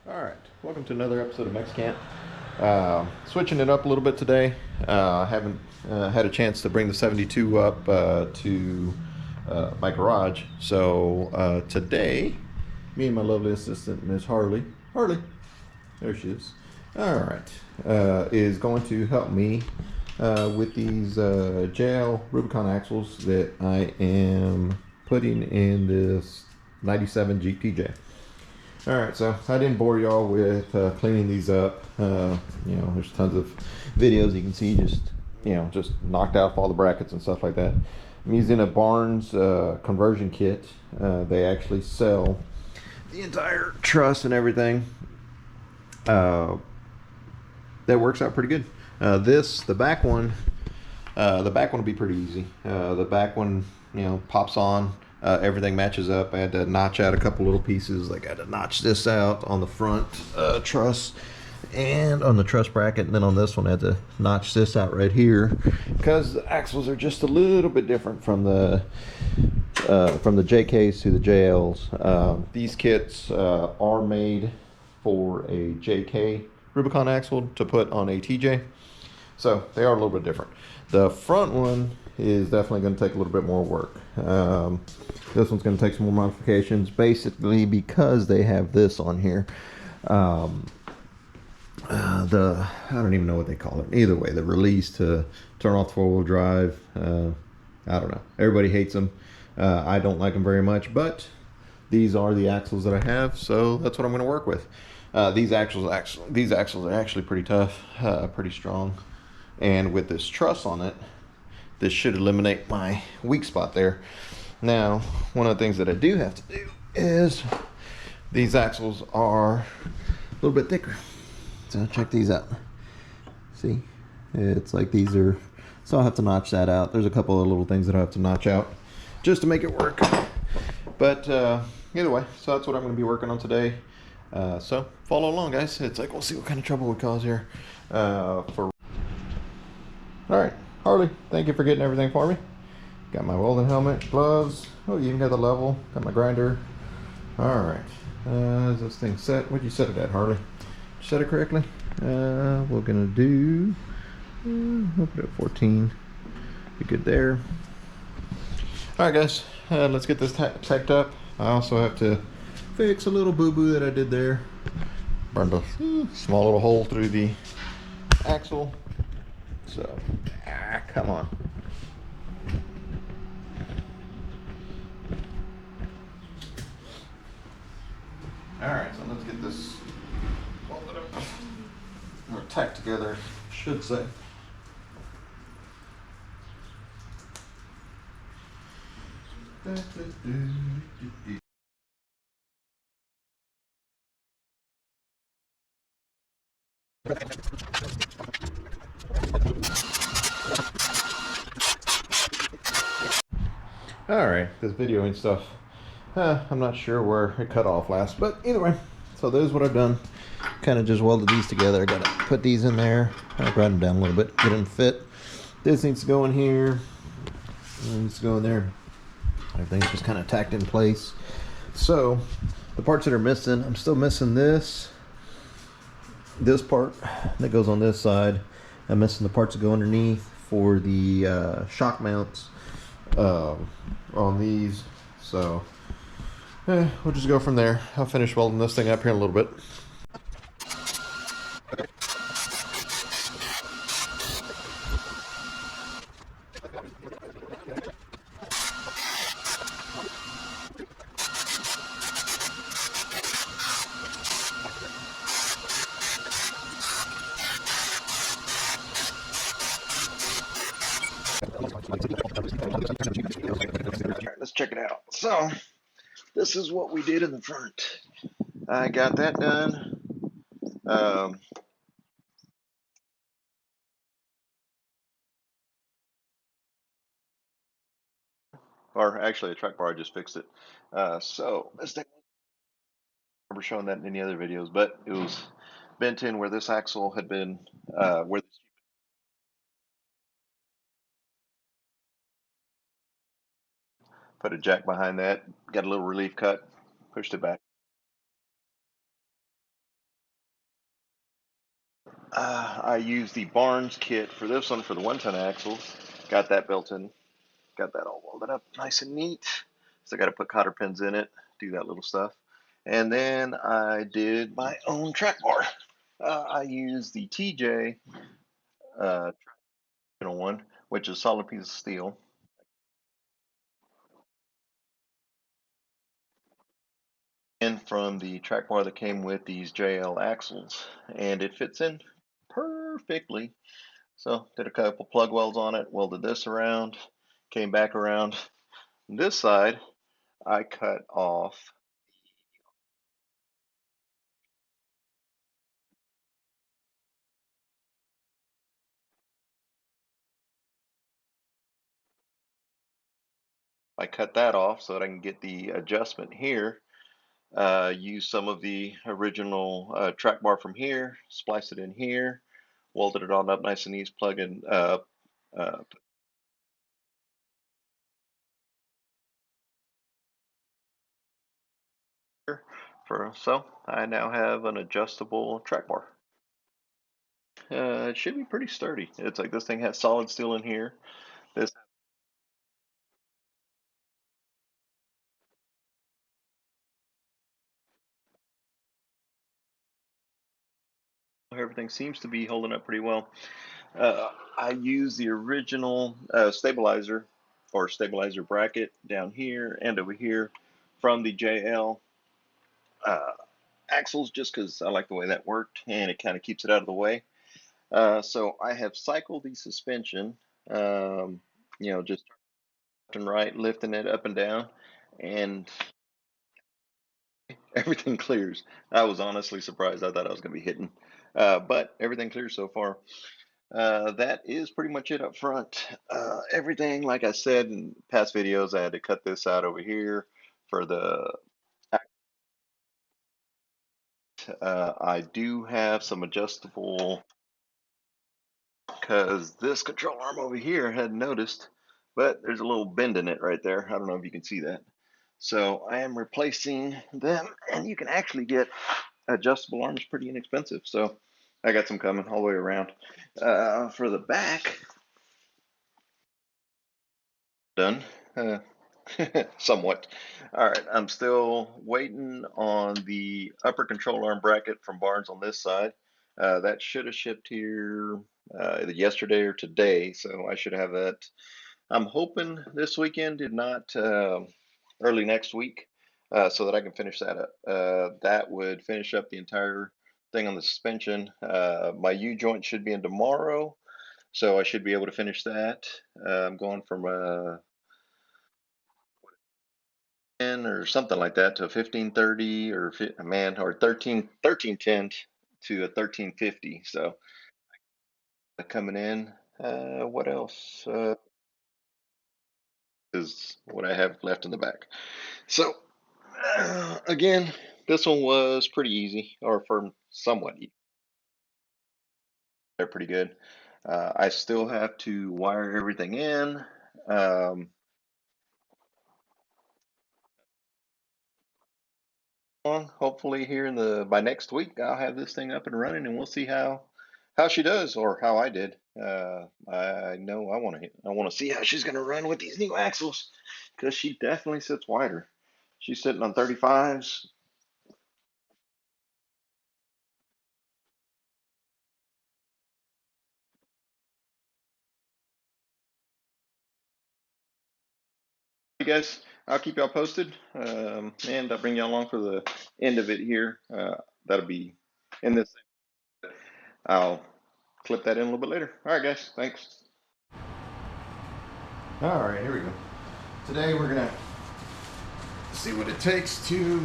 Alright, welcome to another episode of MEXI-CAN'T. Switching it up a little bit today. I haven't had a chance to bring the 72 up to my garage. So today, me and my lovely assistant, Miss Harley, there she is. Alright, is going to help me with these JL Rubicon axles that I am putting in this 97 GTJ. Alright, so I didn't bore y'all with cleaning these up. There's tons of videos you can see just knocked out all the brackets and stuff like that. I'm using a Barnes conversion kit. They actually sell the entire truss and everything. That works out pretty good. The back one will be pretty easy. The back one, pops on. Everything matches up. I had to notch out a couple little pieces. Like I had to notch this out on the front truss and on the truss bracket, and then on this one I had to notch this out right here because the axles are just a little bit different from the JKs to the JLs. These kits are made for a JK Rubicon axle to put on a TJ, so they are a little bit different. The front one is definitely going to take a little bit more work. This one's going to take some more modifications, basically because they have this on here. I don't even know what they call it. Either way, the release to turn off the four-wheel drive. I don't know. Everybody hates them. I don't like them very much, but these are the axles that I have, so that's what I'm going to work with. These axles are actually pretty tough, pretty strong, and with this truss on it, this should eliminate my weak spot there. Now, one of the things that I do have to do is these axles are a little bit thicker. So check these out. See, it's like these are, so I'll have to notch that out. There's a couple of little things that I have to notch out just to make it work. But either way, so that's what I'm going to be working on today. So follow along, guys. It's like, we'll see what kind of trouble we cause here. All right, Harley, thank you for getting everything for me. Got my welding helmet, gloves. Oh, you even got the level. Got my grinder. All right. Is this thing set? What'd you set it at, Harley? Did you set it correctly? We're gonna do. We'll put it at 14. Be good there. All right, guys. Let's get this tacked up. I also have to fix a little boo-boo that I did there. Burned a small little hole through the axle. So, come on. Alright, so let's get this welded up, or tacked together, I should say. Alright, this video and stuff. I'm not sure where it cut off last, but anyway, so there's what I've done. Kind of just welded these together. I gotta put these in there. I'll grind them down a little bit, get them to fit. This needs to go in here. This needs to go in there. Everything's just kind of tacked in place. So the parts that are missing, I'm still missing this part that goes on this side. I'm missing the parts that go underneath for the shock mounts on these. So we'll just go from there. I'll finish welding this thing up here in a little bit. Let's check it out. So this is what we did in the front. I got that done. Or actually, a track bar, I just fixed it. So this thing, I remember showing that in any other videos, but it was bent in where this axle had been, where put a jack behind that, got a little relief cut, pushed it back. I used the Barnes kit for this one for the 1-ton axles. Got that built in. Got that all welded up nice and neat. So I got to put cotter pins in it, do that little stuff. And then I did my own track bar. I used the TJ one, which is a solid piece of steel. And from the track bar that came with these JL axles, and it fits in perfectly. So did a couple plug welds on it, welded this around, came back around. This side, I cut off. I cut that off so that I can get the adjustment here. Use some of the original track bar from here, splice it in here, welded it all up nice and easy, plug in uh, so I now have an adjustable track bar. It should be pretty sturdy. It's like this thing has solid steel in here. This everything seems to be holding up pretty well. I use the original stabilizer or stabilizer bracket down here and over here from the JL uh, axles just because I like the way that worked and it kind of keeps it out of the way. So I have cycled the suspension, just left and right, lifting it up and down, and everything clears. I was honestly surprised. I thought I was going to be hitting, but everything clears so far. That is pretty much it up front. Everything, like I said in past videos, I had to cut this out over here for the. I do have some adjustable because this control arm over here had noticed, but there's a little bend in it right there. I don't know if you can see that. So I am replacing them, and you can actually get adjustable arms pretty inexpensive. So I got some coming all the way around. For the back, done. Somewhat. All right, I'm still waiting on the upper control arm bracket from Barnes on this side. That should have shipped here either yesterday or today, so I should have that. I'm hoping this weekend, did not early next week, so that I can finish that up. That would finish up the entire thing on the suspension. My U joint should be in tomorrow, so I should be able to finish that. I'm going from 10 or something like that to a 1530 or man or 1310 to a 1350. So coming in. What else is what I have left in the back? So again, this one was pretty easy, or for somewhat easy. They're pretty good. I still have to wire everything in. Um, Hopefully here in the by next week I'll have this thing up and running, and we'll see how she does or how I did. I know I want to see how she's gonna run with these new axles because she definitely sits wider. She's sitting on 35s. You guys, I'll keep y'all posted, and I'll bring y'all along for the end of it here. That'll be in this. I'll clip that in a little bit later. All right, guys, thanks. All right, here we go. Today we're gonna see what it takes to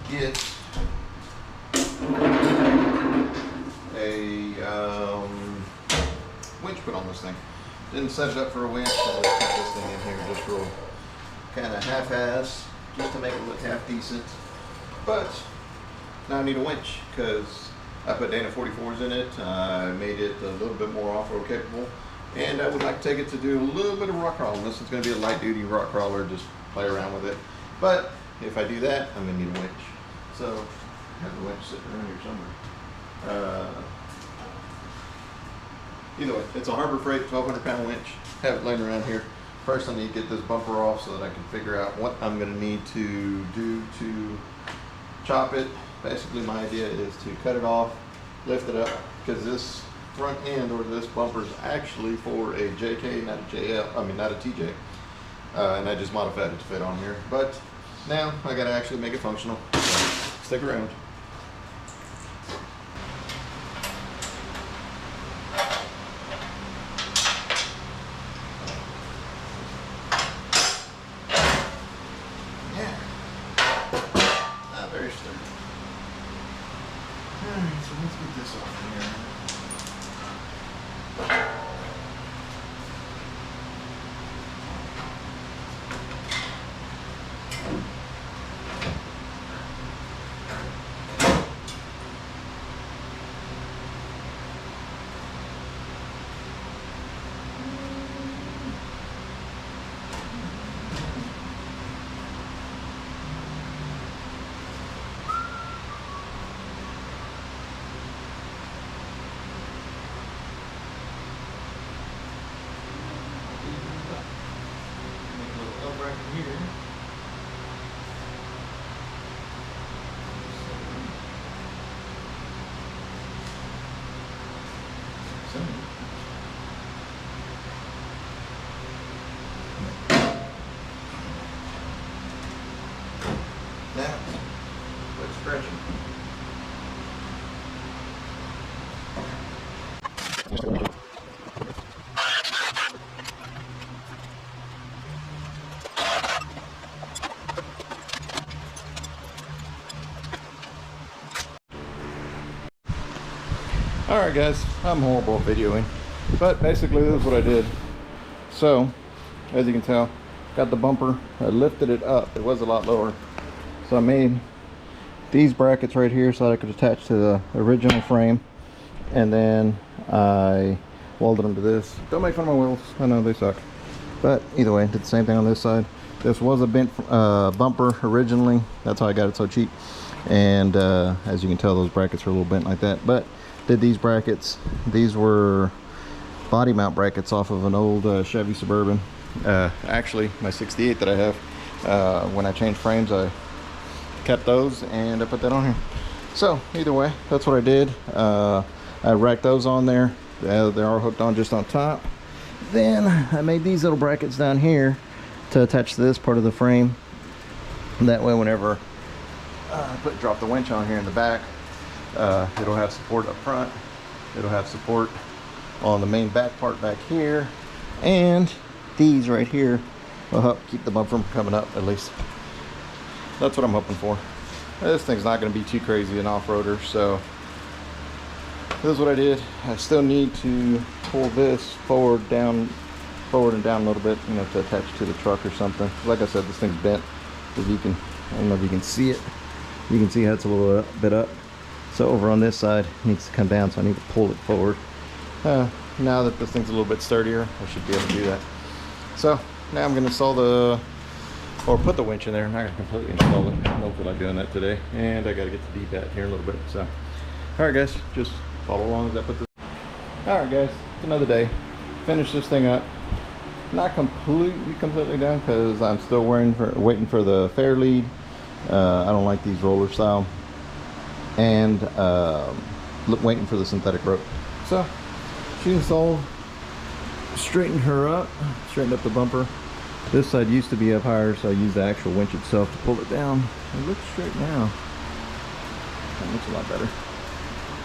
get a winch put on this thing. Didn't set it up for a winch, so let's put this thing in here just real kind of half-ass, just to make it look half decent. But now I need a winch because I put Dana 44s in it. I made it a little bit more off-road capable, and I would like to take it to do a little bit of rock crawling. This is going to be a light-duty rock crawler, just play around with it. But if I do that, I'm going to need a winch. So I have the winch sitting around here somewhere. either way, it's a Harbor Freight 1,200 pound winch. Have it laying around here. First I need to get this bumper off so that I can figure out what I'm gonna need to do to chop it. Basically my idea is to cut it off, lift it up, because this front end or this bumper is actually for a JK, not a JL, I mean not a TJ. And I just modified it to fit on here. But now I gotta actually make it functional. So stick around. Very sturdy. Alright, so let's get this off here. Now, quit stretching. Alright guys, I'm horrible at videoing, but basically this is what I did. So, as you can tell, got the bumper, I lifted it up, it was a lot lower. So I made these brackets right here so that I could attach to the original frame, and then I welded them to this. Don't make fun of my wheels, I know they suck. But either way, did the same thing on this side. This was a bent bumper originally, that's how I got it so cheap. And as you can tell, those brackets are a little bent like that. But did these brackets, these were body mount brackets off of an old Chevy Suburban. Actually, my 68 that I have, when I changed frames, I kept those and I put that on here. So either way, that's what I did. I racked those on there. They are hooked on just on top. Then I made these little brackets down here to attach to this part of the frame. That way whenever I drop the winch on here in the back, it'll have support up front, it'll have support on the main back part back here, and these right here will help keep the bumper from coming up. At least that's what I'm hoping for. This thing's not going to be too crazy an off-roader, so this is what I did. I still need to pull this forward and down a little bit, you know, to attach to the truck or something. Like I said, this thing's bent. If you can, I don't know if you can see it. You can see how it's a little bit up. So over on this side, it needs to come down, so I need to pull it forward. Now that this thing's a little bit sturdier, I should be able to do that. So now I'm going to install put the winch in there. I'm not going to completely install it. I don't feel like doing that today. And I got to get the D-bat here in a little bit. So, alright guys, just follow along as I put this. Alright guys, it's another day. Finish this thing up. Not completely done because I'm still waiting for the fair lead. I don't like these roller style. And waiting for the synthetic rope. So she installed, straightened up the bumper. This side used to be up higher, so I used the actual winch itself to pull it down. It looks straight now. That looks a lot better.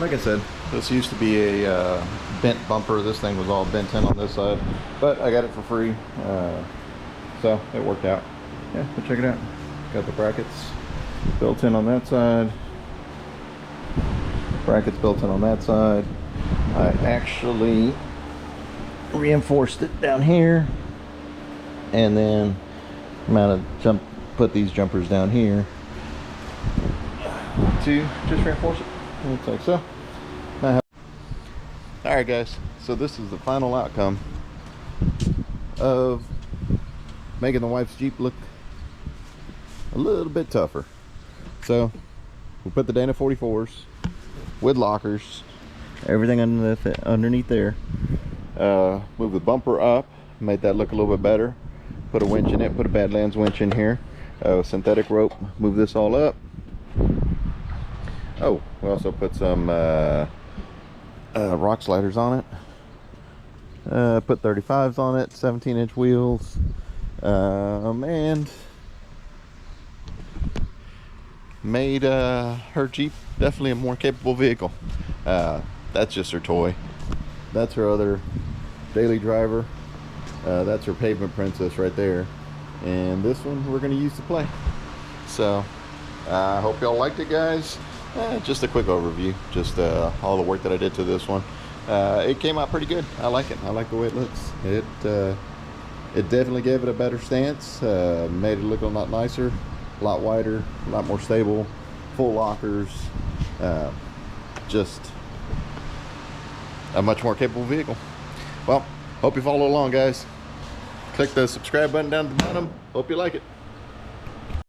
Like I said, this used to be a bent bumper. This thing was all bent in on this side, but I got it for free, so it worked out. Yeah, but check it out. Got the brackets built in on that side. Brackets built in on that side. I actually reinforced it down here, and then put these jumpers down here to just reinforce it. Looks like so. Alright guys, so this is the final outcome of making the wife's Jeep look a little bit tougher. So we put the Dana 44s with lockers, everything underneath there. Move the bumper up, made that look a little bit better. Put a winch in it, put a Badlands winch in here. Synthetic rope, move this all up. Oh, we also put some rock sliders on it. Put 35s on it, 17-inch wheels, and made her Jeep definitely a more capable vehicle. That's just her toy. That's her other daily driver. That's her pavement princess right there, and this one we're going to use to play. So I hope y'all liked it, guys. Just a quick overview, just all the work that I did to this one. It came out pretty good. I like it. I like the way it looks. It definitely gave it a better stance, made it look a lot nicer, a lot wider, a lot more stable, full lockers, just a much more capable vehicle. Well, hope you follow along, guys. Click the subscribe button down at the bottom. Hope you like it.